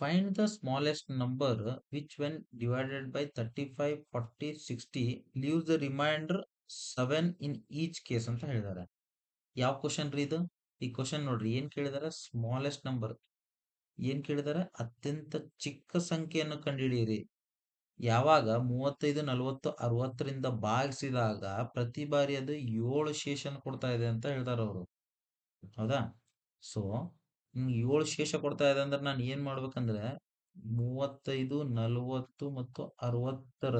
Find the smallest number which when divided by 35, 40, 60 leaves the remainder 7 in each case ಅಂತ ಹೇಳಿದ್ದಾರೆ. ಯಾವ question ರೀ ಇದು? ಈ ಕ್ವಶನ್ ನೋಡ್ರಿ ಏನ್ ಕೇಳಿದಾರೆ, ಸ್ಮಾಲೆಸ್ಟ್ ನಂಬರ್ ಏನ್ ಕೇಳಿದಾರೆ, ಅತ್ಯಂತ ಚಿಕ್ಕ ಸಂಖ್ಯೆಯನ್ನು ಕಂಡುಹಿಡಿಯಿರಿ. ಯಾವಾಗ 35, 40, 60ರಿಂದ ಭಾಗಿಸಿದಾಗ ಪ್ರತಿ ಬಾರಿ ಅದು 7 ಶೇಷನ ಕೊಡ್ತಾ ಇದೆ ಅಂತ ಹೇಳ್ತಾರೆ ಅವರು. ಹೌದಾ? ಸೊ 7 ಶೇಷ ಕೊಡ್ತಾ ಇದೆ ಅಂದ್ರೆ ನಾನು ಏನ್ ಮಾಡ್ಬೇಕಂದ್ರೆ 35, 40 ಮತ್ತು 60ರ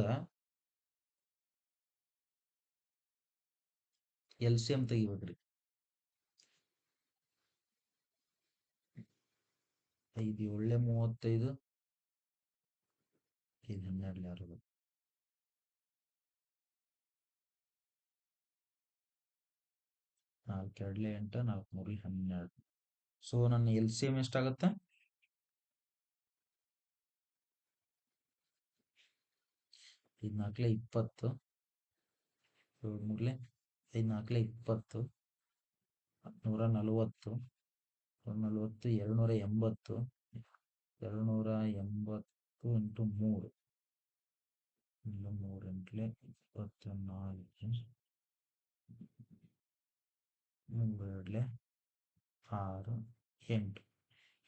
LCM ತೆಗಿಬೇಕ್ರಿ. 5 7 35, 5 12 60, 4 2 8, 4 3 12. ಸೊ ನನ್ನ LCM ಎಷ್ಟಾಗುತ್ತೆ? 5 4 20, 7 3 5 4 20, 140, 140, 280, 280 ಇಂಟು 3, 3 ಎಂಟ್ಲೆ 24, 3 ಎರಡ್ಲೆ 6, 8,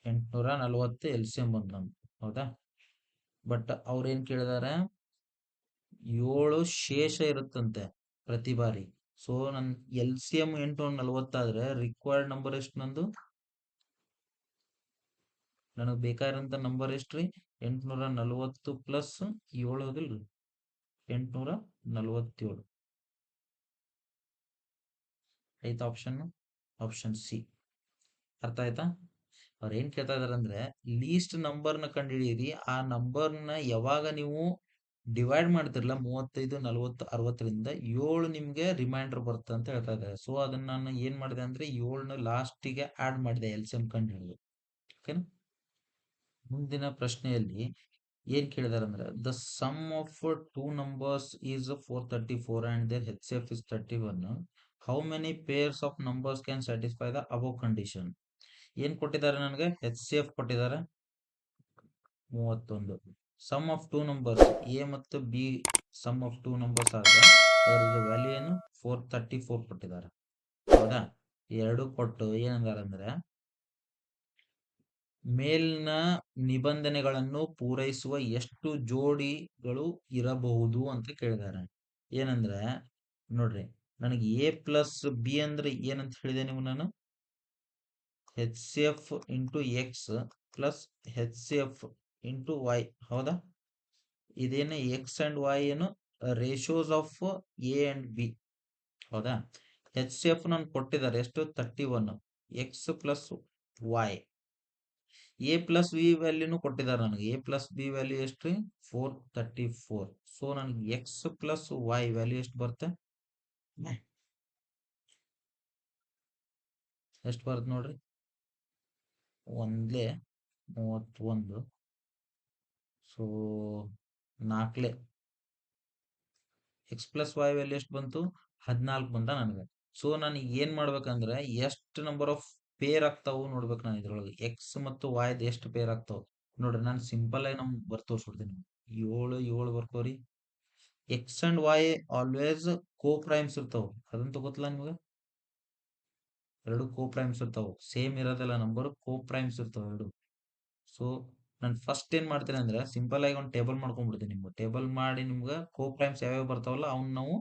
840 LCM ಬಂತು ನಮ್ದು. ಹೌದಾ? ಬಟ್ ಅವ್ರೇನ್ ಕೇಳಿದಾರೆ, 7 ಶೇಷ ಇರುತ್ತಂತೆ ಪ್ರತಿ ಬಾರಿ. ಸೊ ನನ್ LCM 840 ಆದ್ರೆ ರಿಕ್ವೈರ್ಡ್ ನಂಬರ್ ಎಷ್ಟು ನಂದು? ನನಗೆ ಬೇಕಾಗಿರೋಂಥ ನಂಬರ್ ಎಷ್ಟ್ರಿ? 840 ಪ್ಲಸ್ 7 ಹೌದಿಲ್ರಿ? 847. ಐತ ಆಪ್ಷನ್? Option C. ಅರ್ಥ ಆಯ್ತಾ? ಅವ್ರು ಏನ್ ಕೇಳ್ತಾ ಇದಾರೆ ಅಂದ್ರೆ ಲೀಸ್ಟ್ ನಂಬರ್ನ ಕಂಡುಹಿಡಿಯಿರಿ. ಆ ನಂಬರ್ನ ಯಾವಾಗ ನೀವು ಡಿವೈಡ್ ಮಾಡ್ತಿರಲ್ಲ 35, 40, 60ರಿಂದ 7 ನಿಮ್ಗೆ ರಿಮೈಂಡರ್ ಬರುತ್ತೆ ಅಂತ ಹೇಳ್ತಾ ಇದ್ದಾರೆ. ಸೊ ಅದನ್ನ ನಾನು ಏನ್ ಮಾಡಿದೆ ಅಂದ್ರೆ 7ನ ಲಾಸ್ಟಿಗೆ ಆಡ್ ಮಾಡಿದೆ LCM ಕಂಡುಹಿಡಿದು. ಓಕೆನಾ? ಮುಂದಿನ ಪ್ರಶ್ನೆಯಲ್ಲಿ ಏನ್ ಕೇಳಿದಾರೆ ಅಂದ್ರೆ the sum of two numbers is 434 and there HCF is 31. How many pairs of numbers can satisfy the above condition? ಏನ್ ಕೊಟ್ಟಿದ್ದಾರೆ ನನಗೆ? HCF ಕೊಟ್ಟಿದ್ದಾರೆ 31. Sum of two numbers A ಮತ್ತು B sum of two numbers ಆದ್ರೆ ಅದರ value ಏನು? 434 ಕೊಟ್ಟಿದ್ದಾರೆ. ಹೌದಾ? ಎರಡು ಕೊಟ್ಟು ಏನಂದಾರೆ ಅಂದ್ರೆ ಮೇಲಿನ ನಿಬಂಧನೆಗಳನ್ನು ಪೂರೈಸುವ ಎಷ್ಟು ಜೋಡಿಗಳು ಇರಬಹುದು ಅಂತ ಕೇಳಿದ್ದಾರೆ. ಏನಂದ್ರೆ ನೋಡ್ರಿ, ನನಗೆ ಎ ಪ್ಲಸ್ ಬಿ ಅಂದ್ರೆ ಏನಂತ ಹೇಳಿದೆ ನೀವು? ನಾನು HCF into X plus HCF into Y. ಹೌದಾ? ಇದೇನು ಎಕ್ಸ್ ಅಂಡ್ ವೈ ಏನು ratios of A and B. ಹೌದಾ? HCF ನಾನು ಕೊಟ್ಟಿದ್ದಾರೆ ಎಷ್ಟು? 31. X plus Y. A plus B ವ್ಯಾಲ್ಯೂನು ಕೊಟ್ಟಿದ್ದಾರೆ ನನಗೆ. ಎ ಪ್ಲಸ್ ಬಿ ವ್ಯಾಲ್ಯೂ ಎಷ್ಟು? 434. ಸೊ ನನಗೆ ಎಕ್ಸ್ ಪ್ಲಸ್ ವೈ ವ್ಯಾಲ್ಯೂ ಎಷ್ಟು ಬರುತ್ತೆ? ಎಷ್ಟು ಬರುತ್ತೆ ನೋಡ್ರಿ? ಒಂದ್ಲೆ 31. So 4 x plus y value ಎಷ್ಟು ಬಂತು? 14 ಬಂದ ನನಗೆ. ಸೊ ನಾನು ಏನ್ ಮಾಡ್ಬೇಕಂದ್ರೆ ಎಷ್ಟು ನಂಬರ್ ಆಫ್ ಪೇರ್ ಆಗ್ತಾವು ನೋಡ್ಬೇಕು ನಾನು ಇದ್ರೊಳಗೆ. ಎಕ್ಸ್ ಮತ್ತು ವೈ ಎಷ್ಟು ಪೇರ್ ಆಗ್ತಾವ ನೋಡ್ರಿ. ನಾನು ಸಿಂಪಲ್ ಆಗಿ ತೋರಿಸ್ಬಿಡ್ತೀನಿ. 7 7 ಬರ್ಕೋರಿ. X and Y always co primes ಇರ್ತಾವ. ಅದಂತೂ ಗೊತ್ತಲ್ಲ ನಿಮ್ಗೆ? ಎರಡು ಕೋ ಪ್ರೈಮ್ಸ್ ಇರ್ತಾವ. ಸೇಮ್ ಇರೋದಿಲ್ಲ ನಂಬರ್, ಕೋ ಪ್ರೈಮ್ಸ್ ಇರ್ತಾವ ಎರಡು. ಸೊ ನಾನು ಫಸ್ಟ್ ಏನ್ ಮಾಡ್ತೀನಿ ಅಂದ್ರೆ ಸಿಂಪಲ್ ಆಗಿ ಒಂದು ಟೇಬಲ್ ಮಾಡ್ಕೊಂಡ್ಬಿಡ್ತೀನಿ. ನಿಮ್ಗೆ ಟೇಬಲ್ ಮಾಡಿ ನಿಮ್ಗೆ ಕೋ ಪ್ರೈಮ್ಸ್ ಯಾವ್ಯಾವ ಬರ್ತಾವಲ್ಲ ಅವ್ನ ನಾವು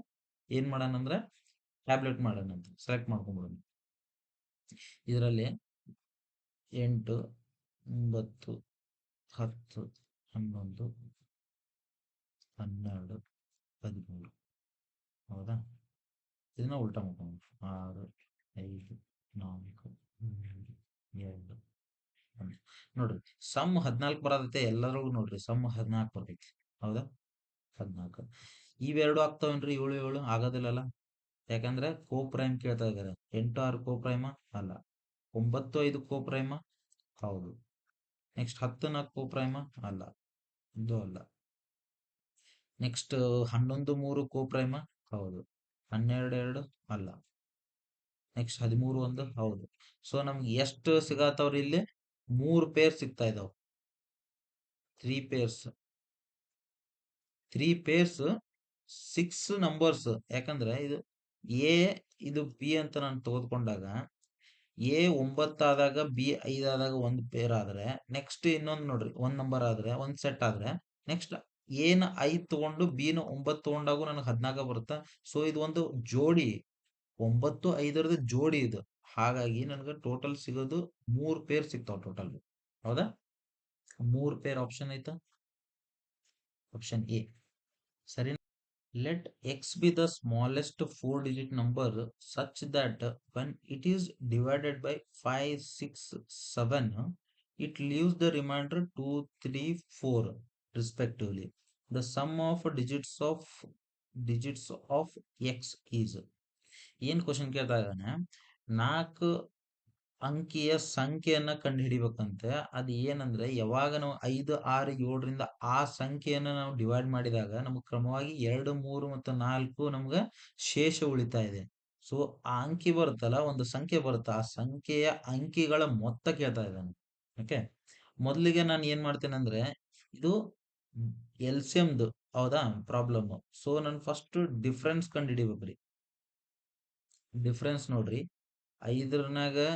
ಏನ್ ಮಾಡೋಣ ಅಂದ್ರೆ ಟ್ಯಾಬ್ಲೆಟ್ ಮಾಡೋಣ ಅಂತ ಸೆಲೆಕ್ಟ್ ಮಾಡ್ಕೊಂಡ್ಬಿಡೋಣ. ಇದರಲ್ಲಿ 8, 9, 10, 11, 12, 13. ಹೌದಾ? ಇದನ್ನ ಉಲ್ಟಾ ಮಾಡ್ಕೊಂಡು 6, 5, 4, 3, 2, 1. ನೋಡ್ರಿ ಸಮ್ 14 ಬರತೈತೆ ಎಲ್ಲರಿಗೂ. ನೋಡ್ರಿ ಸಮ್ 14 ಬರ್ತೈತಿ. ಹೌದಾ? 14. ಇವೆರಡು ಆಗ್ತಾವೇನ್ರಿ? 7 7 ಆಗೋದಿಲ್ಲಲ್ಲ. ಯಾಕಂದ್ರೆ ಕೋ ಪ್ರೈಮ್ ಕೇಳ್ತಾ ಇದಾರೆ. 8 6 ಕೋ ಪ್ರೈಮ ಅಲ್ಲ. 9 5 ಕೋ ಪ್ರೈಮ ಹೌದು. ನೆಕ್ಸ್ಟ್ 10 4 ಕೋ ಪ್ರೈಮ ಅಲ್ಲ, ಇದು ಅಲ್ಲ. ನೆಕ್ಸ್ಟ್ 11 3 ಕೋ ಪ್ರೈಮ ಹೌದು. 12 2 ಅಲ್ಲ. ನೆಕ್ಸ್ಟ್ 13 1 ಹೌದು. ಸೊ ನಮ್ಗೆ ಎಷ್ಟು ಸಿಗತ್ತವ್ರಿ? ಇಲ್ಲಿ 3 ಪೇರ್ ಸಿಗ್ತಾ ಇದಾವ. 3 ಪೇರ್ಸ್ 3 ಪೇರ್ಸ್ 6 ನಂಬರ್ಸ್. ಯಾಕಂದ್ರೆ ಇದು ಎ, ಇದು ಬಿ ಅಂತ ನಾನು ತೆಗೆದುಕೊಂಡಾಗ ಎ 9 ಆದಾಗ ಬಿ 5 ಆದಾಗ ಒಂದು ಪೇರ್ ಆದ್ರೆ ನೆಕ್ಸ್ಟ್ ಇನ್ನೊಂದು ನೋಡ್ರಿ ಒಂದ್ ನಂಬರ್ ಆದ್ರೆ ಒಂದ್ ಸೆಟ್ ಆದ್ರೆ ನೆಕ್ಸ್ಟ್ ಎನ 5 ತಗೊಂಡು ಬಿ ನ 9 ತಗೊಂಡಾಗ ನನಗೆ 14 ಬರುತ್ತೆ. ಸೊ ಇದು ಒಂದು ಜೋಡಿ, 9 5 ಜೋಡಿ ಇದು. ಹಾಗಾಗಿ ನನಗೆ ಟೋಟಲ್ ಸಿಗೋದು 3 ಪೇರ್ ಸಿಗ್ತಾವ ಟೋಟಲ್. ಹೌದಾ? 3 ಪೇರ್ ಆಪ್ಷನ್ ಐತ, ಆಪ್ಷನ್ ಎ ಸರಿ. Let x be the smallest four-digit number such that when it is divided by 5, 6, 7, it leaves the remainder 2, 3, 4 respectively. The sum of digits of x is. ಏನ್ question ಕೇಳ್ತಾ ಇದ್ದಾನೆ, 4 ಅಂಕಿಯ ಸಂಖ್ಯೆಯನ್ನ ಕಂಡು ಹಿಡಿಬೇಕಂತೆ. ಅದು ಏನಂದ್ರೆ ಯಾವಾಗ ನಾವು 5, 6, 7ರಿಂದ ಆ ಸಂಖ್ಯೆಯನ್ನ ನಾವು ಡಿವೈಡ್ ಮಾಡಿದಾಗ ನಮಗೆ ಕ್ರಮವಾಗಿ 2, 3 ಮತ್ತು 4 ನಮ್ಗೆ ಶೇಷ ಉಳಿತಾ ಇದೆ. ಸೊ ಆ ಅಂಕಿ ಬರುತ್ತಲ್ಲ, ಒಂದು ಸಂಖ್ಯೆ ಬರುತ್ತೆ, ಆ ಸಂಖ್ಯೆಯ ಅಂಕಿಗಳ ಮೊತ್ತ ಕೇಳ್ತಾ ಇದ್ದಾನೆ. ಓಕೆ, ಮೊದಲಿಗೆ ನಾನು ಏನ್ ಮಾಡ್ತೇನೆ ಅಂದ್ರೆ ಇದು ಎಲ್ಸಿಎಂದು ಹೌದಾ ಪ್ರಾಬ್ಲಮ್. ಸೊ ನಾನು ಫಸ್ಟ್ ಡಿಫ್ರೆನ್ಸ್ ಕಂಡು ಹಿಡಿಬೇಕ್ರಿ. ಡಿಫ್ರೆನ್ಸ್ ನೋಡ್ರಿ, 5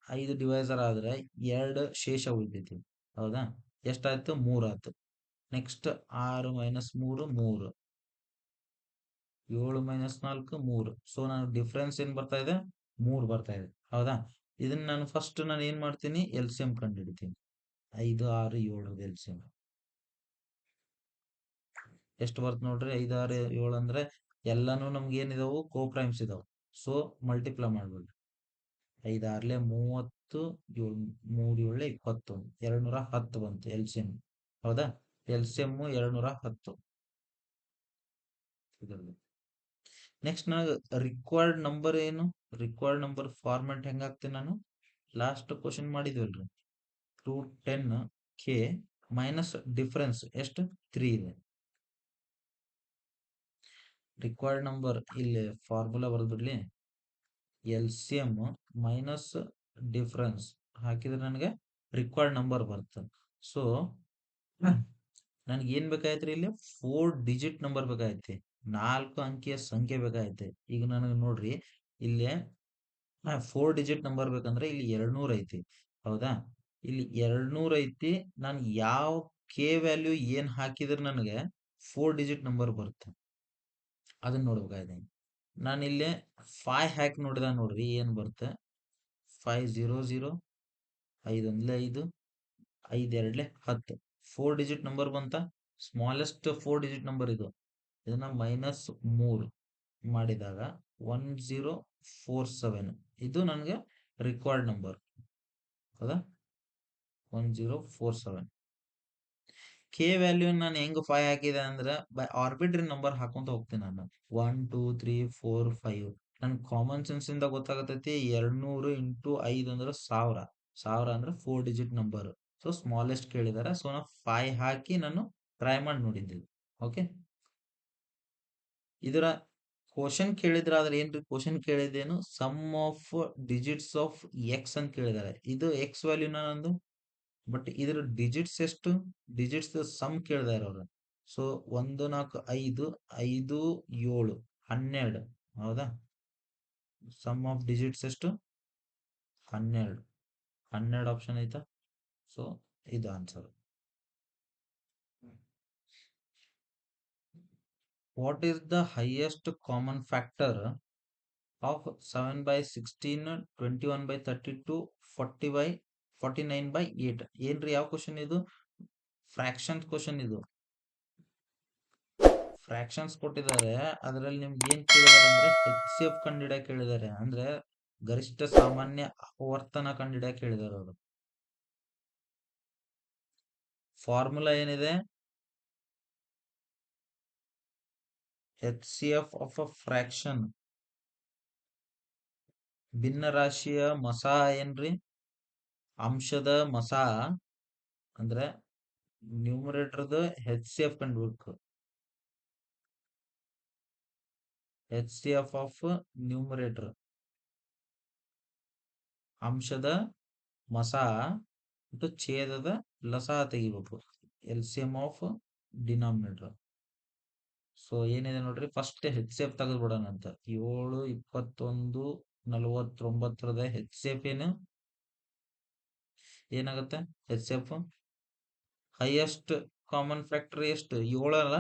5 ಡಿವೈಸರ್ ಆದ್ರೆ 2 ಶೇಷ ಉಳಿತೈತಿ. ಹೌದಾ? ಎಷ್ಟಾಯ್ತು? 3 ಆಯ್ತು. Next 6 minus 3 3, 7 minus 4 3. ಸೊ ನಾನು ಡಿಫ್ರೆನ್ಸ್ ಏನ್ ಬರ್ತಾ ಇದೆ? 3 ಬರ್ತಾ ಇದೆ. ಹೌದಾ? ಇದನ್ನ ನಾನು ಫಸ್ಟ್ ನಾನು ಏನ್ ಮಾಡ್ತೀನಿ, ಎಲ್ಸಿಎಂ ಕಂಡು ಹಿಡಿತೀನಿ. 5 6 7 ಎಲ್ಸಿಎಂ ಎಷ್ಟು ಬರ್ತ ನೋಡ್ರಿ? 5 6 7 ಅಂದ್ರೆ ಎಲ್ಲಾನು ನಮ್ಗೆ ಏನಿದಾವು? ಕೋಪ್ರೈಮ್ಸ್ ಇದಾವು. So multiply ಮಾಡ್ಬಿಡ್ರಿ. 5 6 30, 3 7 20, 210 ಬಂತು ಎಲ್ಸಿಎಂ. ಹೌದಾ? ಎಲ್ಸಿಎಂ 210. ನೆಕ್ಸ್ಟ್ ನನಗೆ ರಿಕ್ವೈರ್ಡ್ ನಂಬರ್ ಏನು? ರಿಕ್ವೈರ್ಡ್ ನಂಬರ್ ಫಾರ್ಮ್ಯಾಟ್ ಹೆಂಗಾಗ್ತೀನಿ ನಾನು? ಲಾಸ್ಟ್ ಕ್ವಶನ್ ಮಾಡಿದ್ವಲ್ರಿ, 210k ಮೈನಸ್ ಡಿಫರೆನ್ಸ್ ಎಷ್ಟು? 3 ಇದೆ. ರಿಕ್ವೈರ್ಡ್ ನಂಬರ್ ಇಲ್ಲಿ ಫಾರ್ಮುಲಾ ಬರ್ದ್ಬಿಡ್ಲಿ, ಎಲ್ಸಿಎಂ ಮೈನಸ್ ಡಿಫರೆನ್ಸ್ ಹಾಕಿದ್ರೆ ನನಗೆ ರಿಕ್ವೈರ್ಡ್ ನಂಬರ್ ಬರ್ತದೆ. ಸೊ ನನಗೆ ಏನ್ ಬೇಕಾಯ್ತ್ರಿ? ಇಲ್ಲಿ 4 ಡಿಜಿಟ್ ನಂಬರ್ ಬೇಕಾಯ್ತಿ, 4 ಅಂಕಿಯ ಸಂಖ್ಯೆ ಬೇಕಾಯ್ತಿ. ಈಗ ನನಗೆ ನೋಡ್ರಿ, ಇಲ್ಲಿ 4 ಡಿಜಿಟ್ ನಂಬರ್ ಬೇಕಂದ್ರೆ ಇಲ್ಲಿ 200 ಐತಿ. ಹೌದಾ? ಇಲ್ಲಿ 200 ಐತಿ. ನಾನು ಯಾವ ಕೆ ವ್ಯಾಲ್ಯೂ ಏನ್ ಹಾಕಿದ್ರೆ ನನಗೆ 4 ಡಿಜಿಟ್ ನಂಬರ್ ಬರುತ್ತೆ ಅದನ್ನ ನೋಡ್ಬೇಕಾಯ್ತು. ನಾನು ಇಲ್ಲಿ 5 ಹಾಕಿ ನೋಡಿದ ನೋಡ್ರಿ, ಏನ್ ಬರುತ್ತೆ? 5 0 0, 5 1 5, 5 2 10. 4 ಡಿಜಿಟ್ ನಂಬರ್ ಬಂತ. ಸ್ಮಾಲೆಸ್ಟ್ 4 ಡಿಜಿಟ್ ನಂಬರ್ ಇದು. ಇದನ್ನ ಮೈನಸ್ 3 ಮಾಡಿದಾಗ 1047, ಇದು ನನಗೆ ರಿಕ್ವೈರ್ಡ್ ನಂಬರ್. ಹೌದಾ? 1047. ಕೆ ವ್ಯಾಲ್ಯೂ ನಾನು ಹೆಂಗ್ 5 ಹಾಕಿದೆ ಅಂದ್ರೆ ಬೈ ಆರ್ಬಿಟ್ರಿ ನಂಬರ್ ಹಾಕೊಂತ ಹೋಗ್ತೀನಿ ನಾನು. 1 2 3 4 5. ನನ್ ಕಾಮನ್ ಸೆನ್ಸ್ ಇಂದ ಗೊತ್ತಾಗತೈತಿ 200 ಇಂಟು 5 ಅಂದ್ರೆ 1000. 1000 ಅಂದ್ರೆ 4 ಡಿಜಿಟ್ ನಂಬರ್. ಸೊ ಸ್ಮಾಲೆಸ್ಟ್ ಕೇಳಿದಾರೆ. ಸೊ ನಾನು 5 ಹಾಕಿ ನಾನು ಟ್ರೈ ಮಾಡಿ ನೋಡಿದ್ದೆ. ಓಕೆ, ಇದರ ಕ್ವಶನ್ ಕೇಳಿದ್ರ ಆದ್ರೆ ಏನ್ರಿ? ಕ್ವಶನ್ ಕೇಳಿದೇನು? Sum of digits of X ಅಂತ ಕೇಳಿದಾರೆ. ಇದು ಎಕ್ಸ್ ವ್ಯಾಲ್ಯೂ ನಂದು, ಬಟ್ ಇದ್ರ ಡಿಜಿಟ್ಸ್ ಎಷ್ಟು? ಡಿಜಿಟ್ಸ್ ಸಮ್ ಕೇಳಿದಾರೆ ಅವ್ರು. ಸೊ 1 4 5 5 7 12. ಹೌದಾ? ಸಮ್ ಆಫ್ ಡಿಜಿಟ್ಸ್ ಎಷ್ಟು? 12. 12 ಆಪ್ಷನ್ ಐತಾ? ಸೊ ಇದು answer. What is the highest common factor of 7/16, 21/32, 40/49/8? ಏನ್ರಿ ಯಾವ ಕ್ವಶನ್ ಇದು? ಫ್ರಾಕ್ಷನ್ಸ್ ಕ್ವಶನ್ ಇದು. ಫ್ರಾಕ್ಷನ್ಸ್ ಕೊಟ್ಟಿದ್ದಾರೆ, ಅದರಲ್ಲಿ ನಿಮ್ಗೆ ಏನ್ ಕೇಳಿದಾರೆ ಅಂದ್ರೆ HCF ಕಂಡಿಡಿಯಕ್ಕೆ ಕೇಳಿದ್ದಾರೆ. ಅಂದ್ರೆ ಗರಿಷ್ಠ ಸಾಮಾನ್ಯ ಆವರ್ತನ ಕಂಡಿಡಿಯಕ್ಕೆ ಕೇಳಿದಾರೆ ಅವರು. ಫಾರ್ಮುಲಾ ಏನಿದೆ? HCF ಆಫ್ ಅ ಫ್ರಾಕ್ಷನ್, ಭಿನ್ನರಾಶಿಯ ಮಸಾ ಏನ್ರಿ? ಅಂಶದ ಮಸಾ ಅಂದ್ರೆ ನ್ಯೂಮರೇಟರ್ದ HCF ಕಂಡುಹಿಡ್ಬೇಕು. HCF ಆಫ್ ನ್ಯೂಮರೇಟರ್ ಅಂಶದ ಮಸಾ ಛೇದದ ಲಸಾ ತೆಗಿಬೇಕು. LCM of denominator. ಸೊ ಏನಿದೆ ನೋಡ್ರಿ, ಫಸ್ಟ್ ಹೆಚ್ ಸಿ ಎಫ್ ತೆಗೆದ್ಬಿಡೋಣ ಅಂತ. 7, 21, 49 ಹೆಚ್ ಸಿ ಎಫ್ ಏನಾಗುತ್ತೆ? H C F highest common factor ಎಷ್ಟು? 7 ಅಲ್ಲ.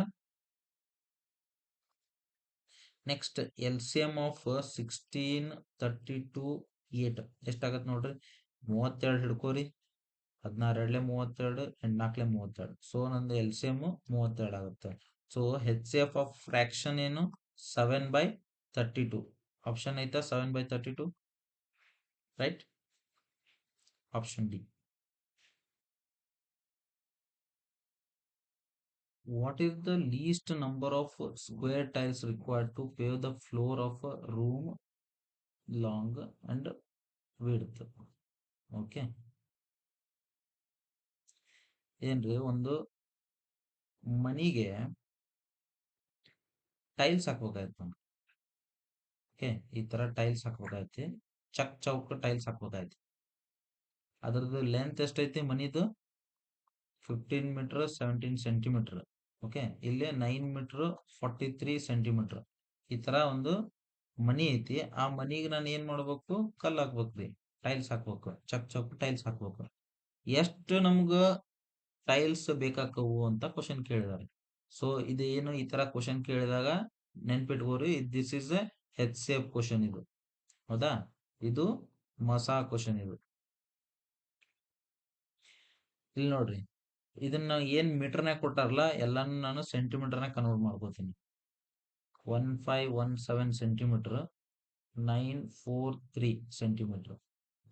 ನೆಕ್ಸ್ಟ್ LCM ಆಫ್ 16, 32, 8 ಎಷ್ಟಾಗತ್ತೆ ನೋಡ್ರಿ? 32 ಹಿಡ್ಕೋರಿ. 16 2 32, 8 4 32. ಸೊ ನಂದು LCM 32 ಆಗುತ್ತೆ. So H C F of fraction ಏನು? 7/32. ಆಪ್ಷನ್ ಐತಾ 7/32? Right, option D. What is the least number of square tiles required to pave the floor of a room long and width? Okay, ಏನ್ರಿ, ಒಂದು ಮನಿಗೆ tiles ಹಾಕ್ಬೇಕಾಯ್ತು ನಮ್ಗೆ. Okay, ಈ ತರ tiles ಹಾಕ್ಬೇಕಾಯ್ತಿ. ಚಕ್ ಚೌಕ್ ಟೈಲ್ಸ್ ಹಾಕ್ಬೇಕಾಯ್ತಿ. ಅದ್ರದ್ದು ಲೆಂತ್ ಎಷ್ಟೈತಿ ಮನಿದು? 15 ಮೀಟರ್ 17 ಸೆಂಟಿಮೀಟರ್. ಓಕೆ, ಇಲ್ಲಿ 9 ಮೀಟರ್ 43 ಸೆಂಟಿಮೀಟರ್. ಈ ತರ ಒಂದು ಮನಿ ಐತಿ. ಆ ಮನಿಗೆ ನಾನು ಏನ್ ಮಾಡ್ಬೇಕು? ಕಲ್ಲು ಹಾಕ್ಬೇಕ್ರಿ, ಟೈಲ್ಸ್ ಹಾಕ್ಬೇಕು, ಚಕ್ ಚೌಕ್ ಟೈಲ್ಸ್ ಹಾಕ್ಬೇಕು. ಎಷ್ಟು ನಮ್ಗ ಟೈಲ್ಸ್ ಬೇಕಾಕವು ಅಂತ ಕ್ವಶನ್ ಕೇಳಿದಾರೆ. ಸೊ ಇದು ಏನು, ಈ ತರ ಕ್ವಶನ್ ಕೇಳಿದಾಗ ನೆನ್ಪಿಟ್ಕೋರಿ, this is a H C F question ಇದು. ಹೌದಾ? ಇದು ಮಸಾ ಕ್ವಶನ್ ಇದು. ಇಲ್ಲಿ ನೋಡ್ರಿ, ಇದನ್ನ ಏನ್ ಮೀಟರ್ನಾಗ ಕೊಟ್ಟಾರಲ್ಲ, ಎಲ್ಲಾನು ನಾನು ಸೆಂಟಿಮೀಟರ್ನಾಗ ಕನ್ವರ್ಟ್ ಮಾಡ್ಕೋತೀನಿ. 1517 ಸೆಂಟಿಮೀಟರ್, 943 ಸೆಂಟಿಮೀಟರ್.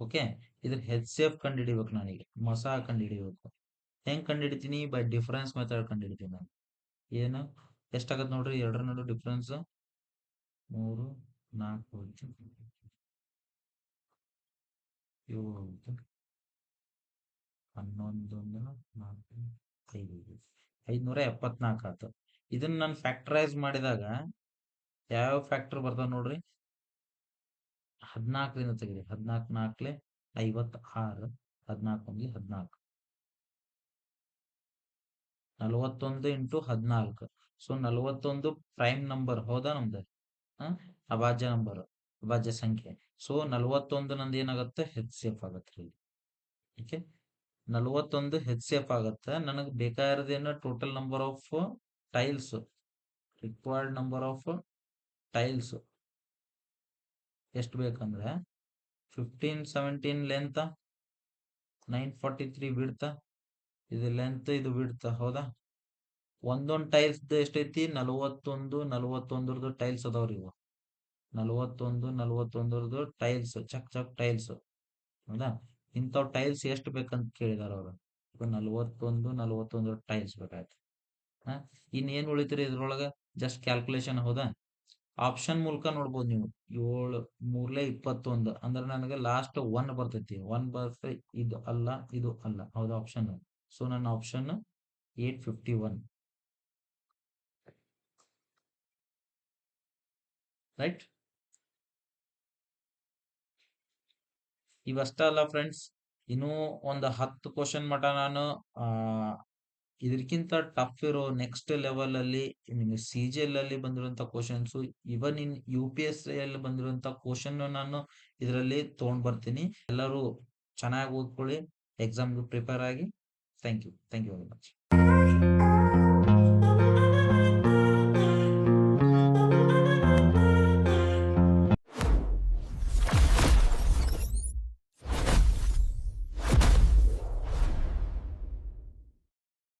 ಓಕೆ, ಇದ್ರ ಹೆಚ್ ಸಿ ಎಫ್ ಕಂಡು ಹಿಡಿಬೇಕು. ನನಗೆ ಮಸಾ ಕಂಡು ಹಿಡಿಬೇಕು. ಹೆಂಗ್ ಕಂಡು ಹಿಡಿತೀನಿ? ಬೈ ಡಿಫರೆನ್ಸ್ ಮೆಥಡ್ ಕಂಡು ಹಿಡಿತೀನಿ ನಾನು. ಏನು ಎಷ್ಟಾಗತ್ತೆ ನೋಡ್ರಿ ಎರಡರ ನಡು ಡಿಫರೆನ್ಸ್? 3, 4, 7, 11, 4, 5, 574 ಆಯ್ತು. ಇದನ್ನ ನಾನು ಫ್ಯಾಕ್ಟರೈಸ್ ಮಾಡಿದಾಗ ಯಾವ ಫ್ಯಾಕ್ಟರ್ ಬರ್ತಾವ ನೋಡ್ರಿ? 14ರಿಂದ ತೆಗಿರಿ. 14 4 56, 14 1 14, 41 ಇಂಟು 14. So 41 prime number. ಹೌದಾ? ನಮ್ದು ಅಭಾಜ್ಯ ನಂಬರ್, ಅಭಾಜ್ಯ ಸಂಖ್ಯೆ. ಸೊ 41 ನಂದು ಏನಾಗುತ್ತೆ? ಹೆಚ್ ಸಿ ಎಫ್ ಆಗತ್ತೆ. ಓಕೆ, 41 ಹೆಚ್ ಸಿ ಎಫ್ ಆಗತ್ತೆ. ನನಗೆ ಬೇಕಾಗಿರೋದೇನು? Total number of tiles, required number of tiles ಎಷ್ಟು ಬೇಕಂದ್ರೆ 15 17 ಲೆಂತ್, 943 ಬಿಡ್ತ. ಇದು ಲೆಂತ್, ಇದು ಬಿಡ್ತ. ಹೌದಾ? ಒಂದೊಂದು ಟೈಲ್ಸ್ ಎಷ್ಟೈತಿ? 41 41 ಟೈಲ್ಸ್ ಅದಾವ್ರಿ ಇವು. 41 41 ಟೈಲ್ಸ್, ಚಕ್ ಚಕ್ ಟೈಲ್ಸ್. ಹೌದಾ? ಇಂಥವ್ ಟೈಲ್ಸ್ ಎಷ್ಟು ಬೇಕಂತ ಕೇಳಿದಾರ ಅವ್ರು. 41 41 ಟೈಲ್ಸ್ ಬೇಕಾಯ್ತು. ಇನ್ನೇನ್ ಉಳಿತೀರಿ ಇದ್ರೊಳಗ? Just calculation. ಹೌದಾ? ಆಪ್ಷನ್ ಮೂಲಕ ನೋಡ್ಬೋದು ನೀವು. 7 3 21 ಅಂದ್ರೆ ನನಗೆ ಲಾಸ್ಟ್ 1 ಬರ್ತೈತಿ. 1 ಬರ್ತ, ಇದು ಅಲ್ಲ, ಇದು ಅಲ್ಲ. ಹೌದಾ? ಆಪ್ಷನ್. ಸೊ ನನ್ನ ಆಪ್ಷನ್ 851. ರೈಟ್? ಇವಷ್ಟ ಅಲ್ಲ ಫ್ರೆಂಡ್ಸ್, ಇನ್ನೂ ಒಂದು 10 ಕ್ವಶನ್ ಮಟ ನಾನು ಇದಕ್ಕಿಂತ ಟಫ್ ಇರೋ ನೆಕ್ಸ್ಟ್ ಲೆವೆಲ್ ಅಲ್ಲಿ ನಿಮಗೆ CGL ಅಲ್ಲಿ ಬಂದಿರುವಂತ ಕ್ವಶನ್ಸ್, ಇವನ್ ಇನ್ UPSC ಅಲ್ಲಿ ಬಂದಿರುವಂತ ಕ್ವಶನ್ ನಾನು ಇದರಲ್ಲಿ ತಗೊಂಡ್ ಬರ್ತೀನಿ. ಎಲ್ಲರೂ ಚೆನ್ನಾಗಿ ಓದ್ಕೊಳ್ಳಿ, ಎಕ್ಸಾಮ್ಗೆ ಪ್ರಿಪೇರ್ ಆಗಿ. Thank you very much.